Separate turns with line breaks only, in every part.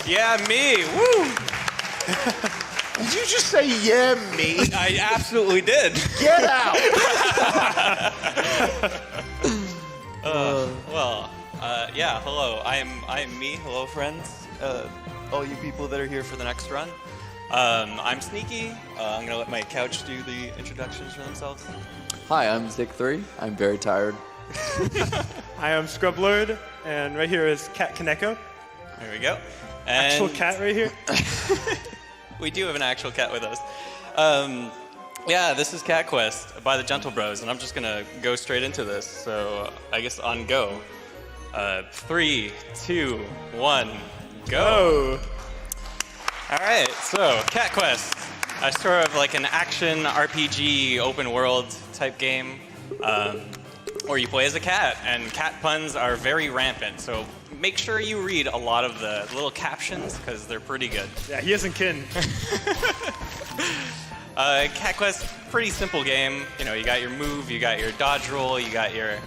Yeah, me. Woo!
Did you just say, yeah, me?
I absolutely did.
Get out!
Yeah, hello. I am me. Hello, friends. All you people that are here for the next run. I'm Sneaky. I'm gonna let my couch do the introductions for themselves.
Hi, I'm Zik3. I'm very tired.
Hi, I'm Scrublord, and right here is Cat Kaneko.
There we go. And
Actual cat right here.
we do have an actual cat with us. Yeah, this is Cat Quest by the Gentle Bros, and I'm just gonna go straight into this. So I guess on go. 3, 2, 1, go. All right, so Cat Quest, a sort of like an action RPG open world type game, where you play as a cat, and cat puns are very rampant. So make sure you read a lot of the little captions because they're pretty good.
Yeah, he isn't kidding.
Cat Quest, pretty simple game. You know, you got your move, you got your dodge roll, you got your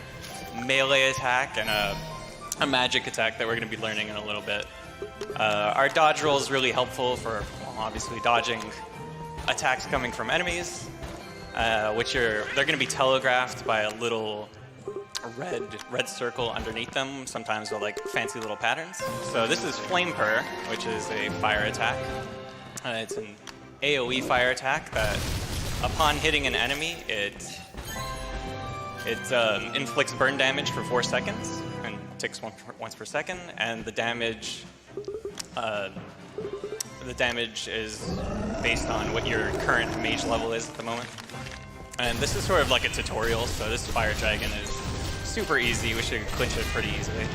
melee attack, and a magic attack that we're going to be learning in a little bit. Our dodge roll is really helpful for obviously dodging attacks coming from enemies, they're going to be telegraphed by a little red circle underneath them, sometimes with like fancy little patterns. So this is Flame Purr, which is a fire attack. It's an AoE fire attack that, upon hitting an enemy, it inflicts burn damage for 4 seconds and ticks once per second, and the damage is based on what your current mage level is at the moment. And this is sort of like a tutorial, so this fire dragon is super easy. We should clinch it pretty easily.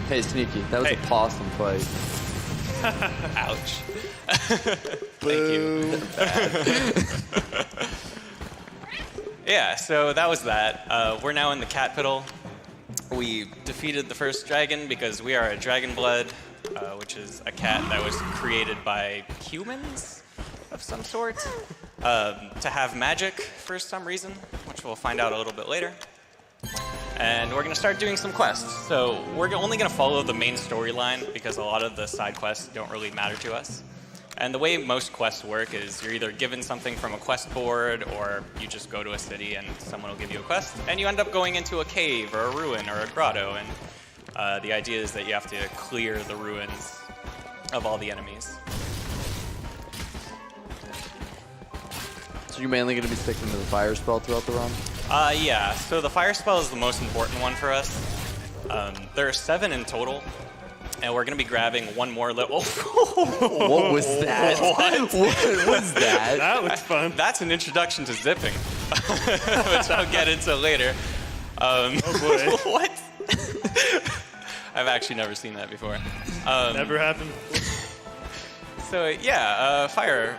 Hey, Sneaky, that was
Hey.
a possum fight.
Ouch. Thank you. Yeah, so that was that. We're now in the cat piddle. We defeated the first dragon because we are a dragon blood, which is a cat that was created by humans of some sort to have magic for some reason, which we'll find out a little bit later. And we're going to start doing some quests. So we're only going to follow the main storyline because a lot of the side quests don't really matter to us. And the way most quests work is you're either given something from a quest board, or you just go to a city and someone will give you a quest, and you end up going into a cave or a ruin or a grotto. And the idea is that you have to clear the ruins of all the enemies.
So you're mainly going to be sticking to the fire spell throughout the run?
Yeah, so the fire spell is the most important one for us. There are 7 in total, and we're going to be grabbing one more level.
What was that? What was that?
That looks fun.
That's an introduction to zipping, which I'll get into later.
Oh boy.
What? I've actually never seen that before.
Never happened.
So yeah, fire.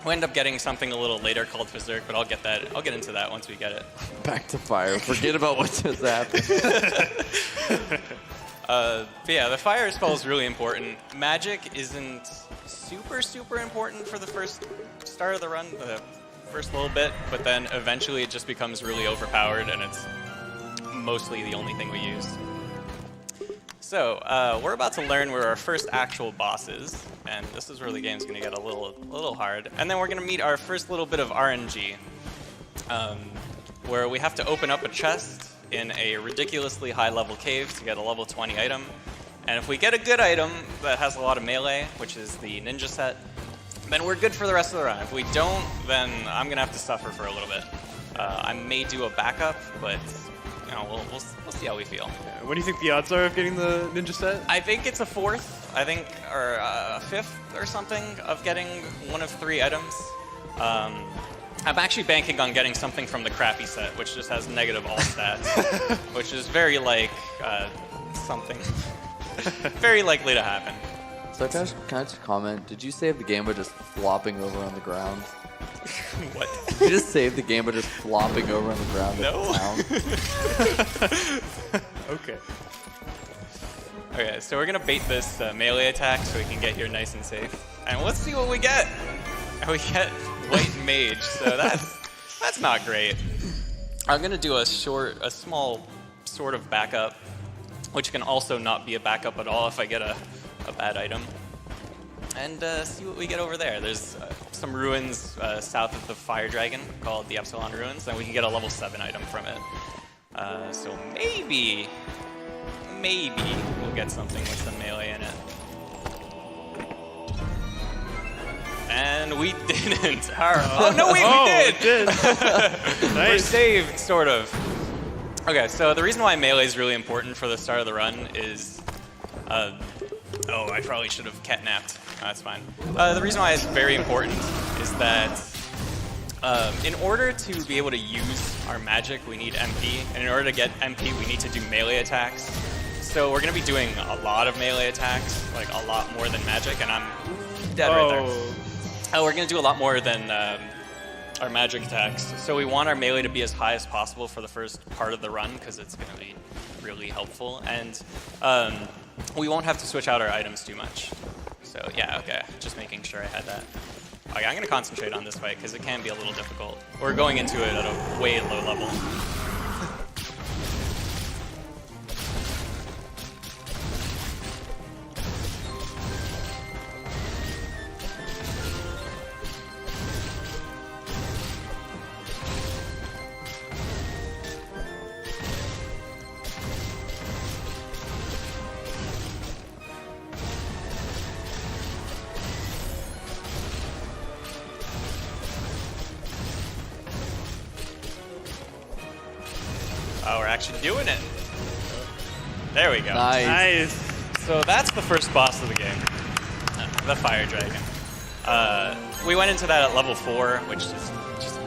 We end up getting something a little later called Berserk, but I'll get into that once we get it.
Back to fire. Forget about what just happened.
But yeah, the fire spell is really important. Magic isn't super important for the first start of the run, the first little bit, but then eventually it just becomes really overpowered, and it's mostly the only thing we use. So we're about to learn where our first actual boss is, and this is where the game's going to get a little hard. And then we're going to meet our first little bit of RNG, where we have to open up a chest in a ridiculously high-level cave to get a level 20 item. And if we get a good item that has a lot of melee, which is the ninja set, then we're good for the rest of the run. If we don't, then I'm going to have to suffer for a little bit. I may do a backup, but you know, we'll see how we feel.
What do you think the odds are of getting the ninja set?
I think it's a 4th, or a 5th or something of getting one of 3 items. I'm actually banking on getting something from the crappy set, which just has negative all stats, which is very something very likely to happen.
So can I just comment? Did you save the game by just flopping over on the ground?
What?
Did you just save the game by just flopping over on the ground?
No.
At the town?
Okay.
Okay, so we're gonna bait this melee attack so we can get here nice and safe. And let's see what we get. And we get White Mage, so that's not great. I'm gonna do a small sort of backup which can also not be a backup at all if I get a bad item. And see what we get over there. There's some ruins south of the Fire Dragon called the Epsilon Ruins, and we can get a level 7 item from it. So maybe we'll get something with some melee in it. And we didn't. Oh no, wait, we did! We're
Nice.
saved, sort of. Okay, so the reason why melee is really important for the start of the run is... oh, I probably should have catnapped. No, that's fine. The reason why it's very important is that in order to be able to use our magic, we need MP. And in order to get MP, we need to do melee attacks. So we're going to be doing a lot of melee attacks, like a lot more than magic, and I'm dead right there. We're going to do a lot more than our magic attacks. So we want our melee to be as high as possible for the first part of the run, because it's going to be really helpful. And we won't have to switch out our items too much. So yeah, okay, just making sure I had that. Okay, I'm going to concentrate on this fight, because it can be a little difficult. We're going into it at a way low level. Oh, we're actually doing it. There we go.
Nice.
Nice.
So that's the first boss of the game, the Fire Dragon. We went into that at level 4, which is just...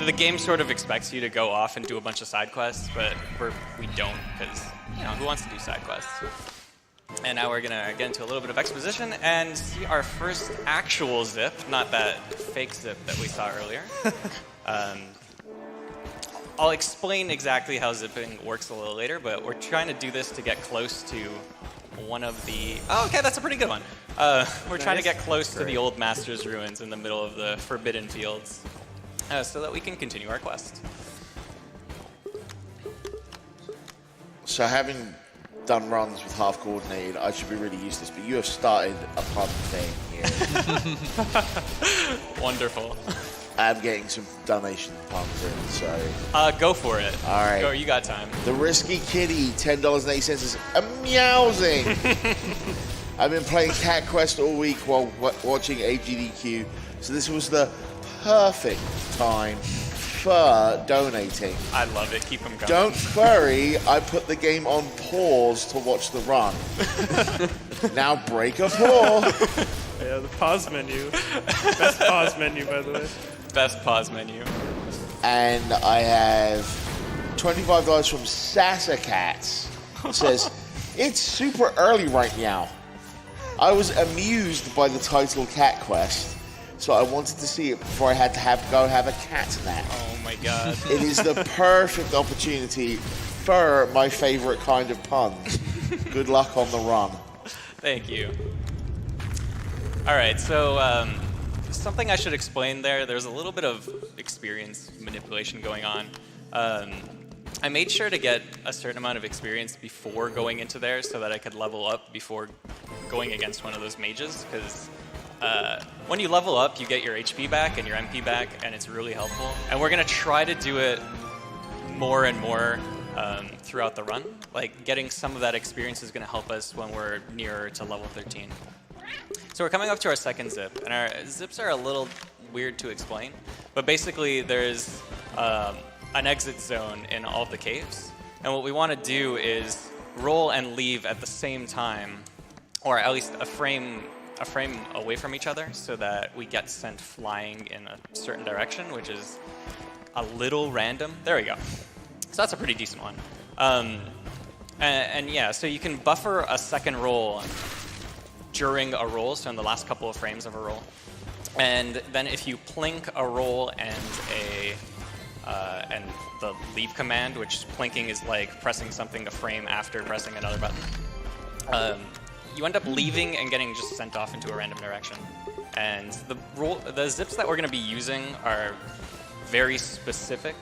The game sort of expects you to go off and do a bunch of side quests, but we don't, because, you know, who wants to do side quests? And now we're gonna get into a little bit of exposition and see our first actual zip, not that fake zip that we saw earlier. I'll explain exactly how zipping works a little later, but we're trying to do this to get close to one of the... Oh, okay, that's a pretty good one. We're trying to get close to the old Master's Ruins in the middle of the Forbidden Fields, so that we can continue our quest.
So having done runs with half coordinated, I should be really used to this, but you have started a pun thing here.
Wonderful.
I'm getting some donation puns in, so...
Go for it.
All right.
Go, you got time.
The Risky Kitty, $10.80 is amusing. I've been playing Cat Quest all week while watching AGDQ, so this was the perfect time for donating.
I love it. Keep them going.
Don't worry, I put the game on pause to watch the run. Now break a paw.
Yeah, the pause menu. Best pause menu, by the way.
Best pause menu.
And I have $25 from Sassacats. It says, it's super early right now. I was amused by the title Cat Quest, so I wanted to see it before I had to go have a cat nap.
Oh my god.
It is the perfect opportunity for my favorite kind of puns. Good luck on the run.
Thank you. All right, so something I should explain there. There's a little bit of experience manipulation going on. I made sure to get a certain amount of experience before going into there so that I could level up before going against one of those mages, because when you level up, you get your HP back and your MP back, and it's really helpful. And we're going to try to do it more and more throughout the run. Like, getting some of that experience is going to help us when we're nearer to level 13. So we're coming up to our second zip, and our zips are a little weird to explain, but basically there's an exit zone in all of the caves, and what we want to do is roll and leave at the same time, or at least a frame away from each other, so that we get sent flying in a certain direction, which is a little random. There we go. So that's a pretty decent one. And yeah, so you can buffer a second roll during a roll, so in the last couple of frames of a roll. And then if you plink a roll and the leave command, which plinking is like pressing something to frame after pressing another button, you end up leaving and getting just sent off into a random direction. And the zips that we're going to be using are very specific.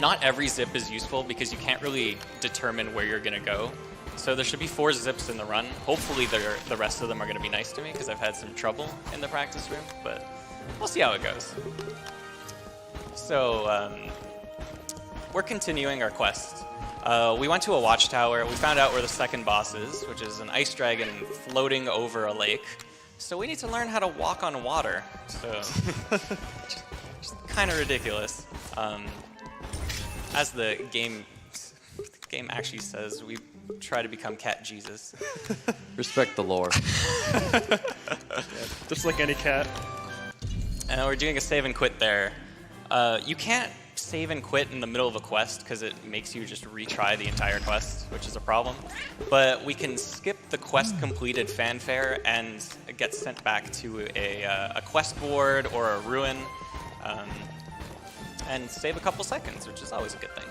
not every zip is useful because you can't really determine where you're going to go. So there should be 4 zips in the run. Hopefully the rest of them are going to be nice to me because I've had some trouble in the practice room, but we'll see how it goes. So we're continuing our quest. We went to a watchtower. We found out where the second boss is, which is an ice dragon floating over a lake. So we need to learn how to walk on water. So just kind of ridiculous. As the game actually says, we try to become Cat Jesus.
Respect the lore.
Just like any cat.
And we're doing a save and quit there. You can't save and quit in the middle of a quest because it makes you just retry the entire quest, which is a problem. But we can skip the quest completed fanfare and get sent back to a quest board or a ruin and save a couple seconds, which is always a good thing.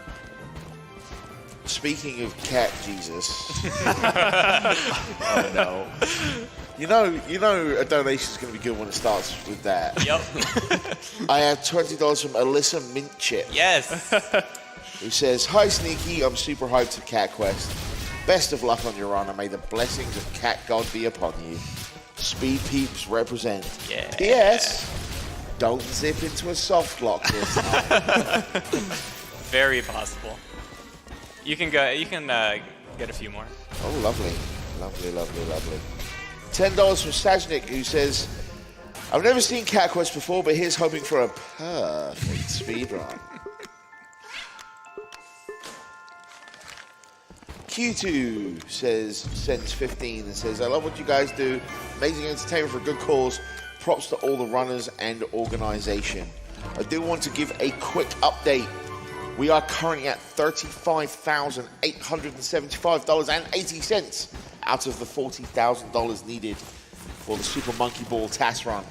Speaking of Cat Jesus. Oh no. You know a donation's going to be good when it starts with that.
Yep.
I have $20 from Alyssa Mintchip,
Yes.
who says, "Hi Sneaky, I'm super hyped for Cat Quest. Best of luck on your run and may the blessings of Cat God be upon you. Speed Peeps represent.
Yeah.
P.S. Don't zip into a soft lock this time."
Very possible. You can go. You can get a few more.
Oh, lovely. Lovely, lovely, lovely. $10 from Sajnik, who says, "I've never seen Cat Quest before, but here's hoping for a perfect speedrun." Q2 sends 15 and says, "I love what you guys do. Amazing entertainment for a good cause. Props to all the runners and organization. I do want to give a quick update. We are currently at $35,875.80 out of the $40,000 needed for the Super Monkey Ball TAS run.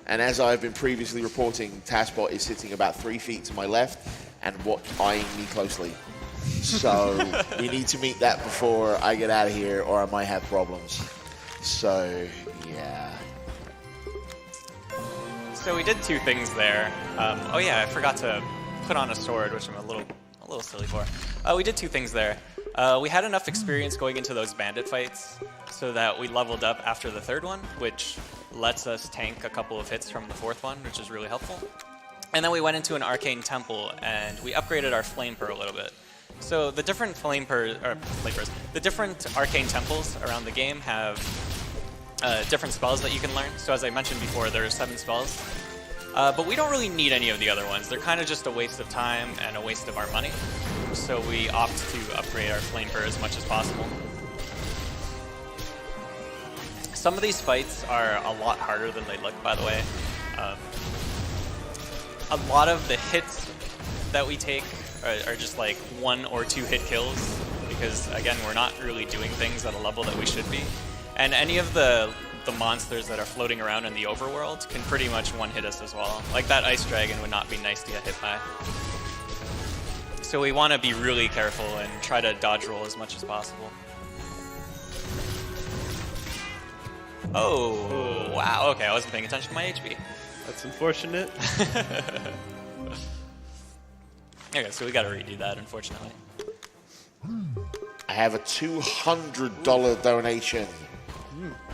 And as I've been previously reporting, TASBot is sitting about 3 feet to my left and eyeing me closely. So we need to meet that before I get out of here or I might have problems. So, yeah."
So we did 2 things there. Oh yeah, I forgot to put on a sword, which I'm a little silly for. We did 2 things there. We had enough experience going into those bandit fights so that we leveled up after the 3rd one, which lets us tank a couple of hits from the 4th one, which is really helpful. And then we went into an arcane temple and we upgraded our flamer a little bit. So the different the different arcane temples around the game have different spells that you can learn. So as I mentioned before, there are 7 spells. But we don't really need any of the other ones. They're kind of just a waste of time and a waste of our money. So we opt to upgrade our flamer as much as possible. Some of these fights are a lot harder than they look, by the way. A lot of the hits that we take are just like 1 or 2 hit kills because, again, we're not really doing things at a level that we should be. And any of the monsters that are floating around in the overworld can pretty much one-hit us as well. Like that ice dragon would not be nice to get hit by. So we want to be really careful and try to dodge roll as much as possible. Oh, wow, okay, I wasn't paying attention to my HP.
That's unfortunate.
Okay, so we gotta redo that, unfortunately.
I have a $200 donation.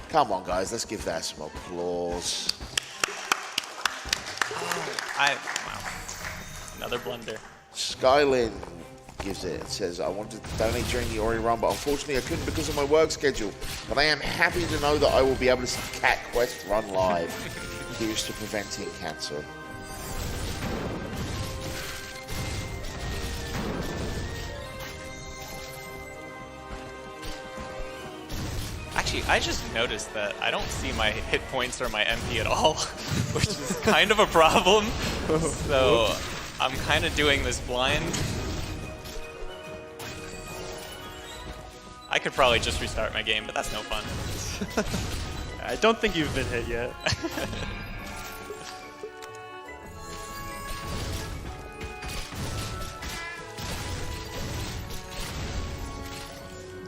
Come on, guys, let's give that some applause.
Wow. Another blunder.
Skylin gives it. It says, "I wanted to donate during the Ori run, but unfortunately I couldn't because of my work schedule. But I am happy to know that I will be able to see Cat Quest run live. Here's to preventing cancer."
Actually, I just noticed that I don't see my hit points or my MP at all, which is kind of a problem. So I'm kind of doing this blind. I could probably just restart my game, but that's no fun.
I don't think you've been hit yet.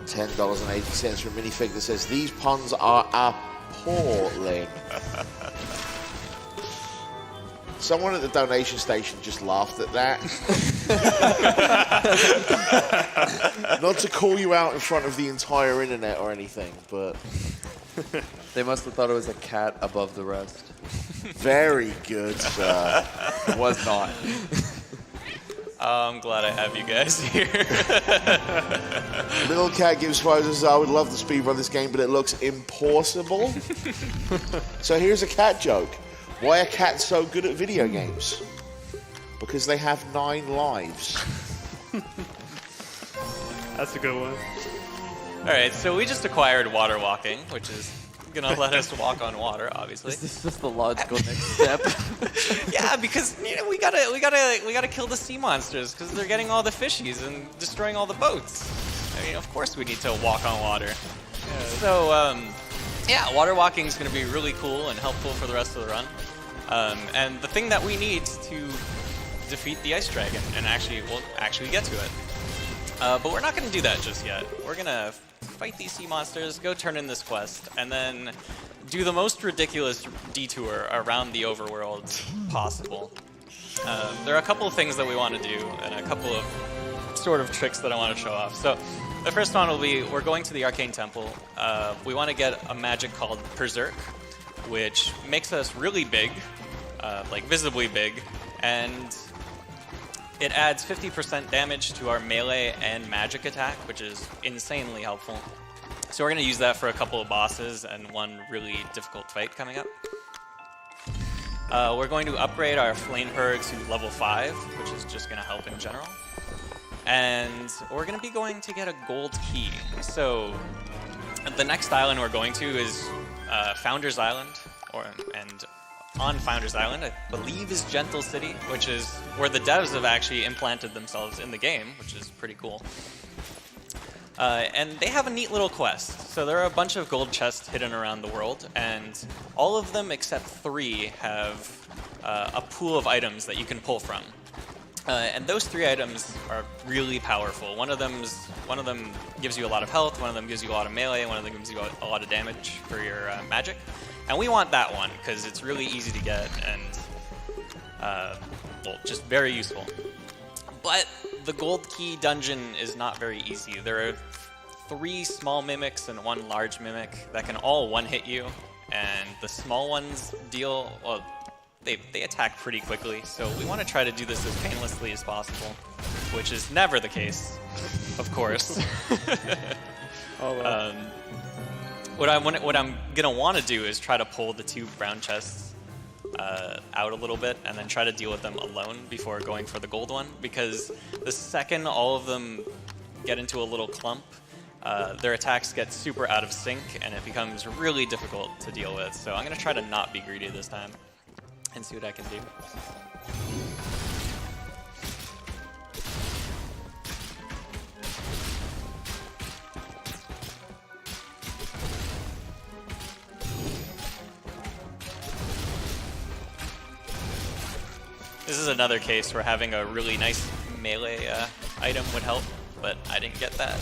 $10.80 for a minifig that says, "These puns are appalling." Someone at the donation station just laughed at that. Not to call you out in front of the entire internet or anything, but
They must have thought it was a cat above the rest.
very good, sir.
It was not.
I'm glad I have you guys here.
Little Cat gives prizes. I would love to speedrun this game, but it looks impossible. So here's a cat joke. Why are cats so good at video games? Because they have 9 lives.
That's a good one.
All right, so we just acquired water walking, which is gonna let us walk on water, obviously.
Is this just the logical next step?
Yeah, because we gotta kill the sea monsters because they're getting all the fishies and destroying all the boats. I mean, of course we need to walk on water. So yeah, water walking is gonna be really cool and helpful for the rest of the run. And the thing that we need to defeat the ice dragon and we'll actually get to it. But we're not gonna do that just yet. We're gonna fight these sea monsters, go turn in this quest, and then do the most ridiculous detour around the overworld possible. There are a couple of things that we want to do, and a couple of sort of tricks that I want to show off. So the first one will be, we're going to the Arcane Temple. We want to get a magic called Berserk, which makes us really big, like visibly big, and it adds 50% damage to our melee and magic attack, which is insanely helpful. So we're going to use that for a couple of bosses and one really difficult fight coming up. We're going to upgrade our Flameper to level 5, which is just going to help in general. And we're going to be going to get a gold key. So the next island we're going to is Founders Island, and on Founders Island, I believe, is Gentle City, which is where the devs have actually implanted themselves in the game, which is pretty cool. And they have a neat little quest. So there are a bunch of gold chests hidden around the world, and all of them except 3 have a pool of items that you can pull from. And those 3 items are really powerful. One of them gives you a lot of health, one of them gives you a lot of melee, one of them gives you a lot of damage for your magic. And we want that one, because it's really easy to get and, well, just very useful. But the gold key dungeon is not very easy. There are 3 small mimics and 1 large mimic that can all one-hit you, and the small ones deal, well, they attack pretty quickly, so we want to try to do this as painlessly as possible, which is never the case, of course.
Oh, wow.
What I'm gonna want to do is try to pull the 2 brown chests out a little bit, and then try to deal with them alone before going for the gold one. Because the second all of them get into a little clump, their attacks get super out of sync, and it becomes really difficult to deal with. So I'm gonna try to not be greedy this time, and see what I can do. This is another case where having a really nice melee item would help, but I didn't get that.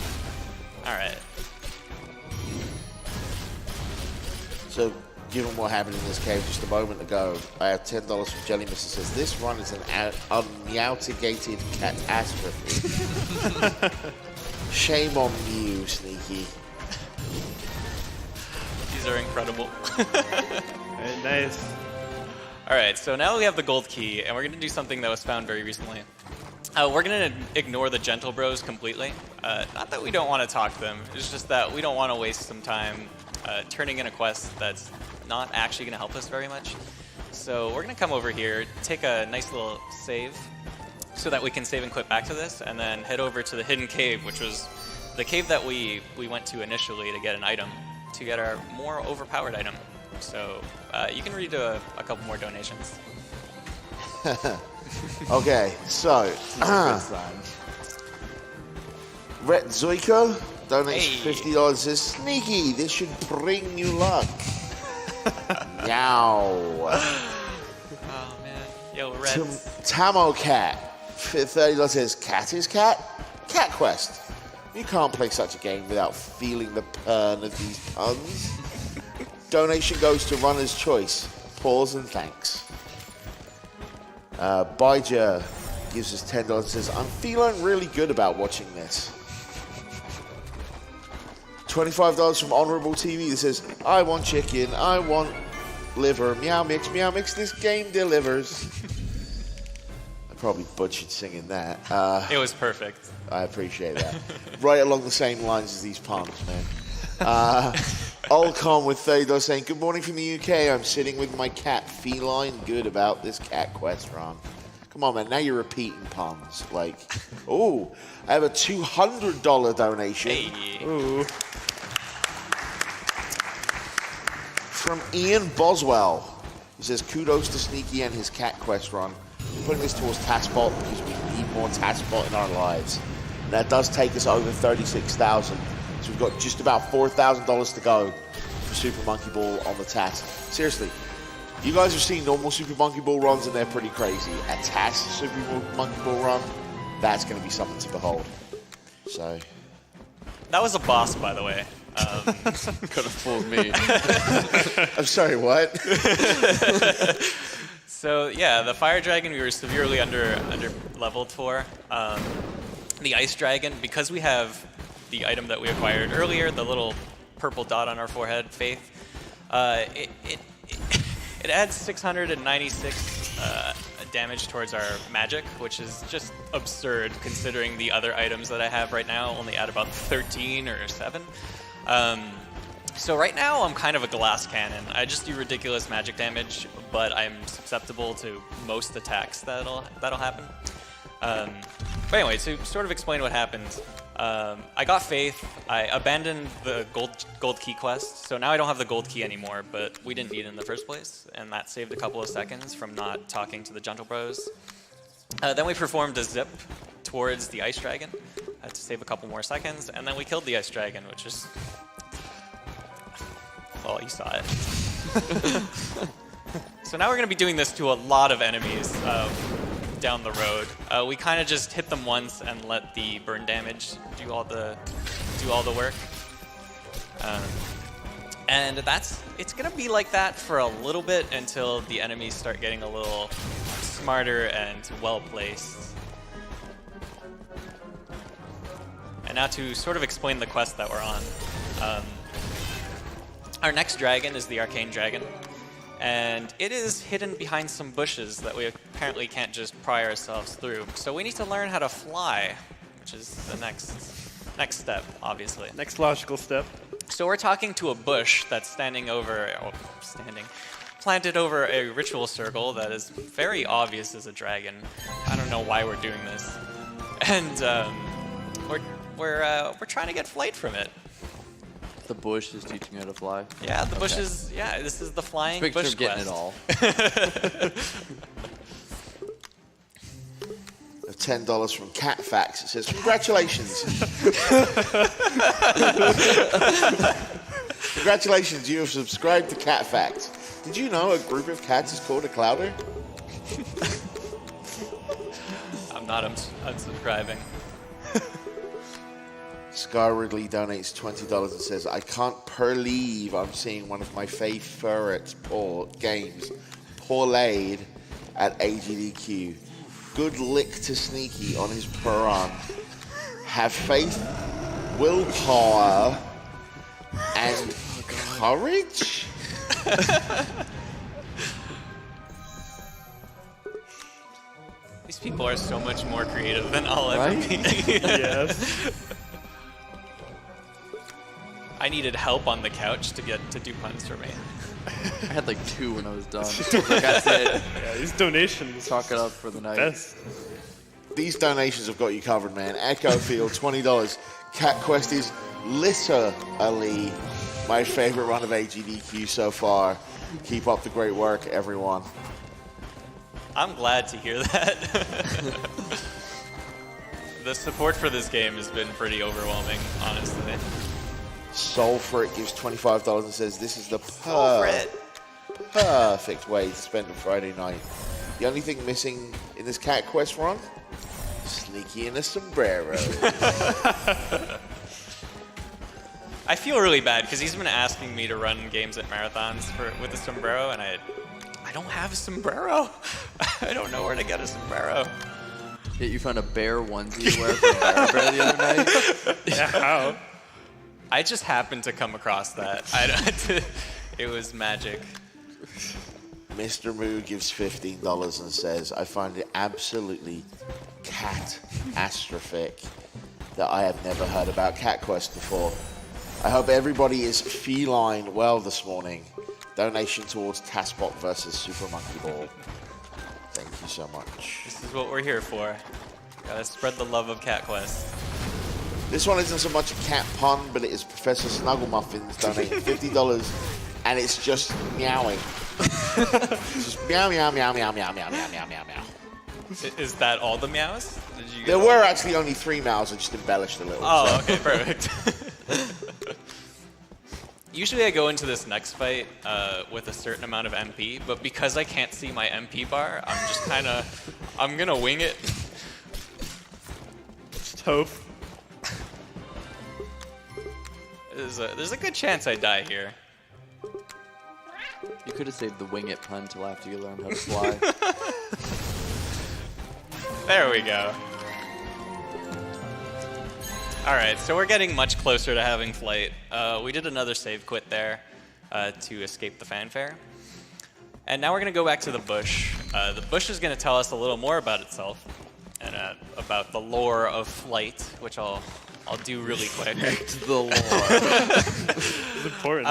Alright.
So, given what happened in this cave just a moment ago, I have $10 from Jelly Mister says, this run is an unmeowtigated catastrophe. Shame on you, Sneaky.
These are incredible.
Very nice.
Alright, so now we have the gold key, and we're going to do something that was found very recently. We're going to ignore the Gentle Bros completely. Not that we don't want to talk to them, it's just that we don't want to waste some time turning in a quest that's not actually going to help us very much. So we're going to come over here, take a nice little save, so that we can save and quit back to this, and then head over to the hidden cave, which was the cave that we went to initially to get an item, to get our more overpowered item. So you can read a couple more donations.
Okay, so
Good sign.
Rhett Zoika donates
Hey.
$50. Says, Sneaky, this should bring you luck. Meow.
Oh man, yo, Red.
Tamo Cat, $30 says, cat is cat? Cat Quest. You can't play such a game without feeling the purn of these puns. Donation goes to Runner's Choice. Pause and thanks. Baija gives us $10 and says, I'm feeling really good about watching this. $25 from Honorable TV that says, I want chicken, I want liver, meow mix, this game delivers. I probably butchered singing that.
It was perfect.
I appreciate that. Right along the same lines as these puns, man. Olcom with $30 saying, good morning from the UK. I'm sitting with my cat, feline good about this cat quest run. Come on, man. Now you're repeating puns. Like, oh, I have a $200 donation.
Hey.
Ooh.
From Ian Boswell. He says, kudos to Sneaky and his cat quest run. We're putting this towards Taskbot because we need more Taskbot in our lives. And that does take us over 36,000. So we've got just about $4,000 to go for Super Monkey Ball on the TAS. Seriously, you guys have seen normal Super Monkey Ball runs and they're pretty crazy. A TAS Super Monkey Ball run, that's going to be something to behold. So,
That was a boss, by the way.
Could have fooled me.
I'm sorry, what?
So yeah, the fire dragon we were severely under leveled for. The ice dragon, because we have the item that we acquired earlier, the little purple dot on our forehead, Faith. It adds 696 damage towards our magic, which is just absurd considering the other items that I have right now only add about 13 or 7. So right now I'm kind of a glass cannon. I just do ridiculous magic damage, but I'm susceptible to most attacks that'll happen. But anyway, to sort of explain what happened, I got Faith. I abandoned the gold key quest, so now I don't have the gold key anymore, but we didn't need it in the first place, and that saved a couple of seconds from not talking to the Gentle Bros. Then we performed a zip towards the ice dragon to save a couple more seconds, and then we killed the ice dragon, which is... well, you saw it. So now we're going to be doing this to a lot of enemies down the road. We kind of just hit them once and let the burn damage do all the work. And it's going to be like that for a little bit until the enemies start getting a little smarter and well-placed. And now to sort of explain the quest that we're on. Our next dragon is the Arcane Dragon, and it is hidden behind some bushes that we apparently can't just pry ourselves through. So we need to learn how to fly, which is the next step, obviously.
Next logical step.
So we're talking to a bush that's planted over a ritual circle that is very obvious as a dragon. I don't know why we're doing this. And we're trying to get flight from it.
The bush is teaching you how to fly.
Yeah, the bush is, yeah, this is the flying
Picture
bush
of getting
quest.
it all.
$10 from CatFax. It says, congratulations. Congratulations, you have subscribed to CatFax. Did you know a group of cats is called a clouder?
I'm not unsubscribing.
Scar Ridley donates $20 and says, I can't believe I'm seeing one of my favorite games played at AGDQ. Good lick to Sneaky on his Piran. Have faith, willpower, and courage?
These people are so much more creative than I'll ever be.
Yes.
I needed help on the couch to do puns for me.
I had like 2 when I was done. Like I said,
Yeah, these donations.
chalk it up for the night.
Best.
These donations have got you covered, man. Echo Field, $20. Cat Quest is literally my favorite run of AGDQ so far. Keep up the great work, everyone.
I'm glad to hear that. The support for this game has been pretty overwhelming, honestly.
Soul for it gives $25 and says this is the
Over it.
perfect way to spend a Friday night. The only thing missing in this Cat Quest run? Sneaky in a sombrero.
I feel really bad because he's been asking me to run games at marathons with a sombrero, and I don't have a sombrero. I don't know where to get a sombrero.
Yet you found a bear onesie to wear for a bear the other night.
Yeah, how?
I just happened to come across that. It was magic.
Mr. Moo gives $15 and says, I find it absolutely catastrophic that I have never heard about Cat Quest before. I hope everybody is feline well this morning. Donation towards Taskbot versus Super Monkey Ball. Thank you so much.
This is what we're here for. Gotta spread the love of Cat Quest.
This one isn't so much a cat pun, but it is Professor Snugglemuffins donating $50, and it's just meowing. It's just meow, meow, meow, meow, meow, meow, meow, meow, meow, meow.
Is that all the meows? Did you
There were actually only 3 meows, I just embellished a little.
Oh, okay, perfect. Usually I go into this next fight with a certain amount of MP, but because I can't see my MP bar, I'm just I'm gonna wing it.
Just hope.
There's a good chance I die here.
You could have saved the wing it pun till after you learned how to fly.
There we go. All right, so we're getting much closer to having flight. We did another save quit there to escape the fanfare. And now we're gonna go back to the bush. The bush is gonna tell us a little more about itself and about the lore of flight, which I'll do really quick.
The lore.
It's important.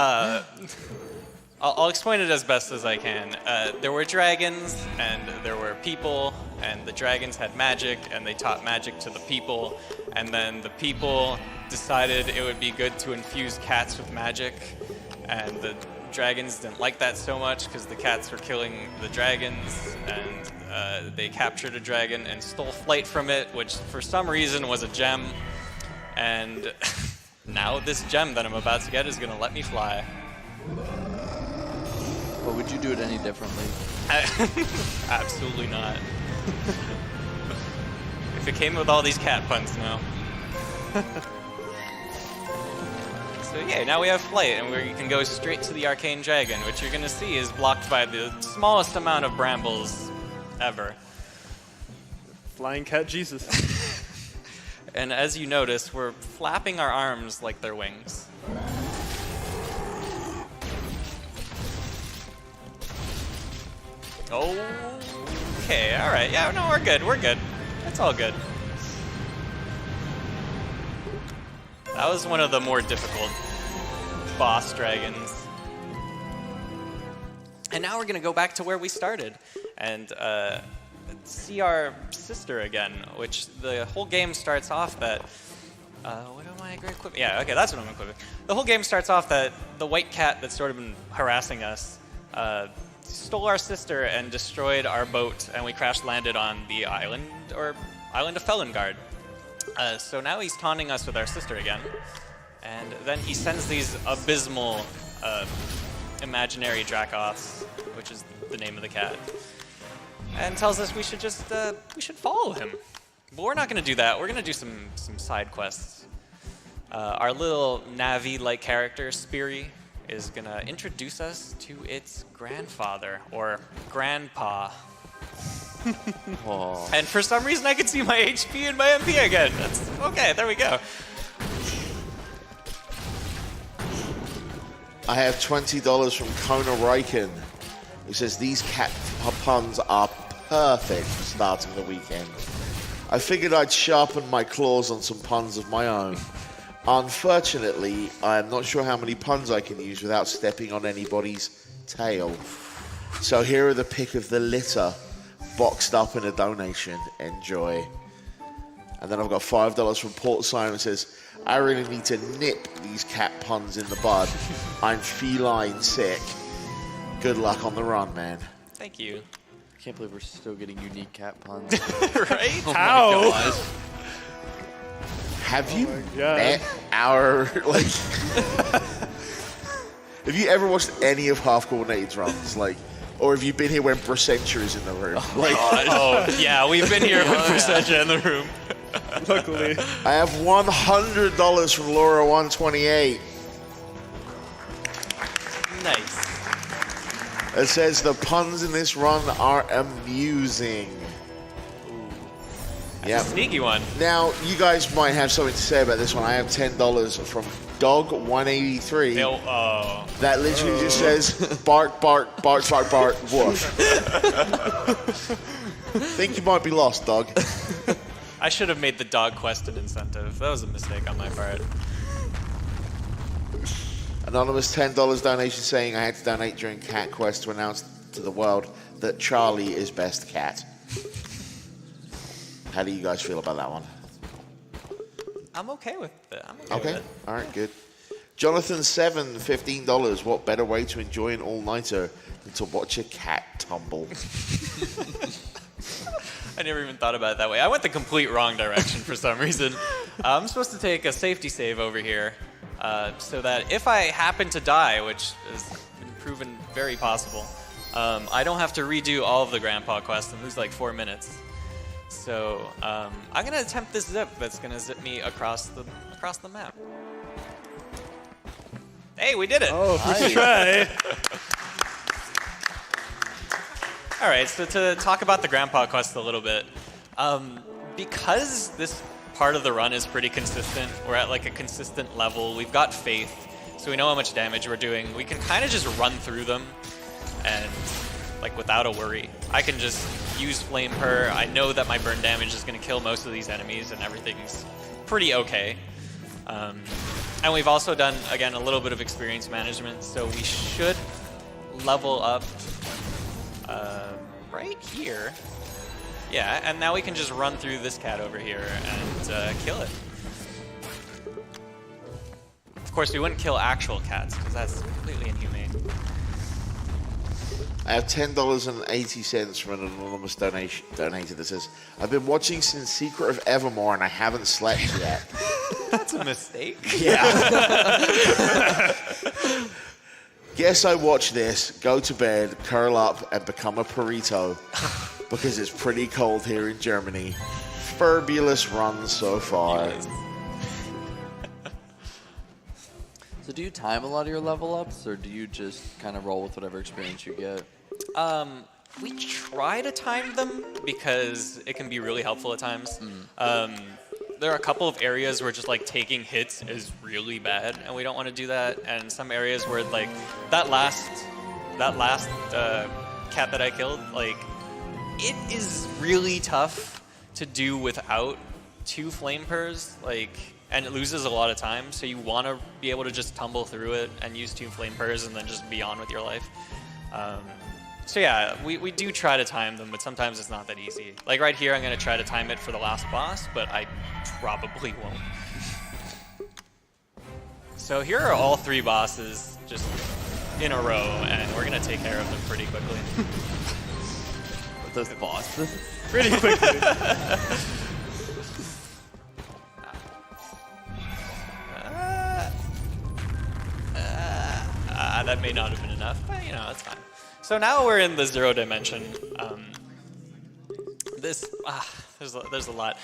I'll explain it as best as I can. There were dragons, and there were people, and the dragons had magic, and they taught magic to the people, and then the people decided it would be good to infuse cats with magic, and the dragons didn't like that so much because the cats were killing the dragons, and they captured a dragon and stole flight from it, which for some reason was a gem, and now this gem that I'm about to get is gonna let me fly.
But would you do it any differently?
Absolutely not. If it came with all these cat puns, no. So yeah, now we have flight, and we can go straight to the Arcane Dragon, which you're gonna see is blocked by the smallest amount of brambles ever.
Flying cat Jesus.
And as you notice, we're flapping our arms like they're wings. Okay, alright. Yeah, no, we're good. We're good. It's all good. That was one of the more difficult boss dragons. And now we're going to go back to where we started and see our sister again, which the whole game starts off that... what am I equipping? Yeah, okay, that's what I'm equipping. The whole game starts off that the white cat that's sort of been harassing us stole our sister and destroyed our boat, and we crash landed on the island of Felongard. So now he's taunting us with our sister again, and then he sends these abysmal imaginary Dracoths, which is the name of the cat, and tells us we should just we should follow him. But we're not going to do that. We're going to do some side quests. Our little Navi-like character, Spiri, is going to introduce us to its grandfather, or grandpa.
Oh.
And for some reason, I can see my HP and my MP again. That's okay. There we go.
I have $20 from Kona Riken, who says these cat puns are perfect for starting the weekend. I figured I'd sharpen my claws on some puns of my own. Unfortunately, I am not sure how many puns I can use without stepping on anybody's tail. So here are the pick of the litter, boxed up in a donation. Enjoy. And then I've got $5 from Port Simon, who says, I really need to nip these cat puns in the bud. I'm feline sick. Good luck on the run, man.
Thank you.
I can't believe we're still getting unique cat puns.
Right?
Oh my
How?
God.
Have you
God.
met our, like... Have you ever watched any of Half Coordinated's runs? Like, or have you been here when Braccenture is in the room? Like,
Oh, yeah, we've been here with Percentia in the room.
Luckily.
I have $100 from Laura128.
Nice.
It says the puns in this run are amusing. Yeah.
Sneaky one.
Now, you guys might have something to say about this one. I have $10 from Dog183. That literally just says, bark, bark, bark, bark, bark, woof. Think you might be lost, dog.
I should have made the dog quest an incentive. That was a mistake on my part.
Anonymous $10 donation saying I had to donate during Cat Quest to announce to the world that Charlie is best cat. How do you guys feel about that one?
I'm okay with it. I'm okay,
Okay,
with it.
all right, good. Jonathan7, $15. What better way to enjoy an all-nighter than to watch a cat tumble?
I never even thought about it that way. I went the complete wrong direction for some reason. I'm supposed to take a safety save over here so that if I happen to die, which has been proven very possible, I don't have to redo all of the Grandpa quest and lose like 4 minutes. So I'm going to attempt this zip that's going to zip me across the map. Hey, we did it!
Oh, first try.
All right, so to talk about the Grandpa quest a little bit, because this part of the run is pretty consistent, we're at like a consistent level, we've got faith, so we know how much damage we're doing, we can kind of just run through them and like without a worry. I can just use Flame Purr, I know that my burn damage is going to kill most of these enemies and everything's pretty okay. And we've also done, again, a little bit of experience management, so we should level up right here. Yeah, and now we can just run through this cat over here and kill it. Of course, we wouldn't kill actual cats, because that's completely inhumane.
I have $10.80 from an anonymous donator that says, I've been watching since Secret of Evermore and I haven't slept yet.
That's a mistake.
Yeah. Guess I watch this, go to bed, curl up, and become a burrito because it's pretty cold here in Germany. Fabulous run so far.
So do you time a lot of your level ups, or do you just kind of roll with whatever experience you get?
We try to time them because it can be really helpful at times. There are a couple of areas where just like taking hits is really bad, and we don't want to do that. And some areas where like that last cat that I killed, like it is really tough to do without 2 Flame Purrs, like, and it loses a lot of time. So you want to be able to just tumble through it and use 2 Flame Purrs and then just be on with your life. So yeah, we do try to time them, but sometimes it's not that easy. Like right here, I'm going to try to time it for the last boss, but I probably won't. So here are all 3 bosses just in a row, and we're going to take care of them pretty quickly.
With those bosses?
Pretty quickly.
That may not have been enough, but you know, that's fine. So now we're in the 0 dimension. There's a lot.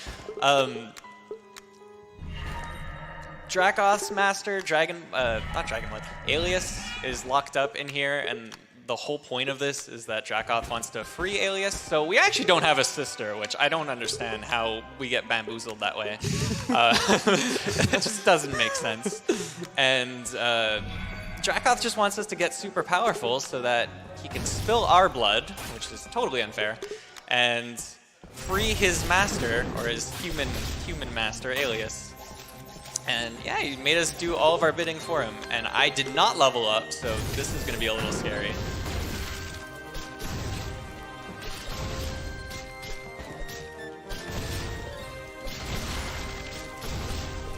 Dracoth's master, Alias is locked up in here, and the whole point of this is that Dracoth wants to free Alias. So we actually don't have a sister, which I don't understand how we get bamboozled that way. It just doesn't make sense. And Dracoth just wants us to get super powerful so that he can spill our blood, which is totally unfair, and free his master, or his human master, Alias. And yeah, he made us do all of our bidding for him. And I did not level up, so this is going to be a little scary.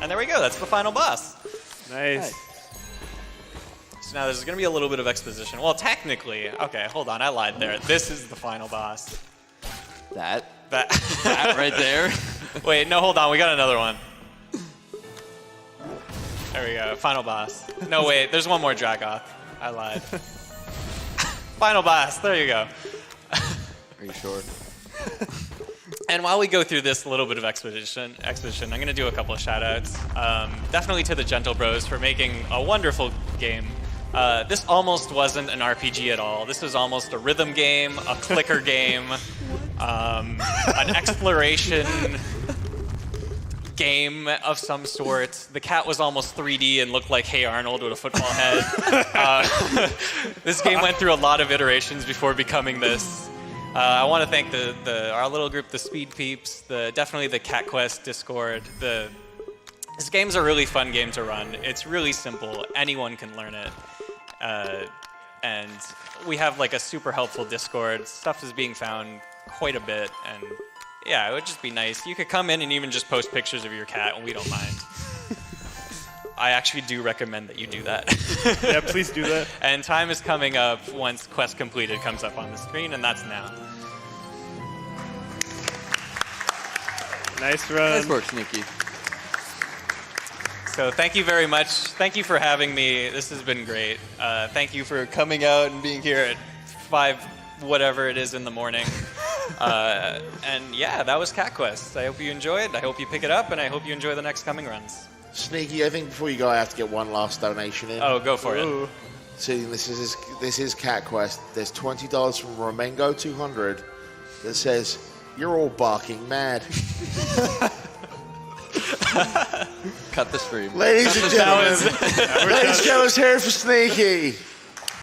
And there we go, that's the final boss.
Nice.
So now there's going to be a little bit of exposition. Well, technically, okay, hold on, I lied there. This is the final boss.
That
That
right there?
Wait, no, hold on, we got another one. There we go, final boss. No, wait, there's one more Dracoth. I lied. Final boss, there you go.
Are you sure?
And while we go through this little bit of exposition, I'm going to do a couple of shout-outs. Definitely to the Gentle Bros for making a wonderful game. This almost wasn't an RPG at all. This was almost a rhythm game, a clicker game. an exploration game of some sort. The cat was almost 3D and looked like Hey Arnold with a football head. This game went through a lot of iterations before becoming this. I want to thank our little group, the Speed Peeps, definitely the Cat Quest Discord. This game's a really fun game to run. It's really simple. Anyone can learn it. And we have like a super helpful Discord. Stuff is being found quite a bit, and yeah, it would just be nice. You could come in and even just post pictures of your cat, and we don't mind. I actually do recommend that you do that.
Yeah, please do that.
And time is coming up once Quest Completed comes up on the screen, and that's now.
Nice run.
Nice work, Sneaky.
So thank you very much. Thank you for having me. This has been great. Thank you for coming out and being here at 5 whatever it is in the morning. And yeah, that was Cat Quest. I hope you enjoyed. I hope you pick it up, and I hope you enjoy the next coming runs.
Sneaky, I think before you go, I have to get one last donation in.
Oh, go for it.
Ooh.
See, this is Cat Quest. There's $20 from Romengo 200 that says, "You're all barking mad."
Cut the stream.
Ladies and gentlemen,
That was
ladies and gentlemen, here for Sneaky.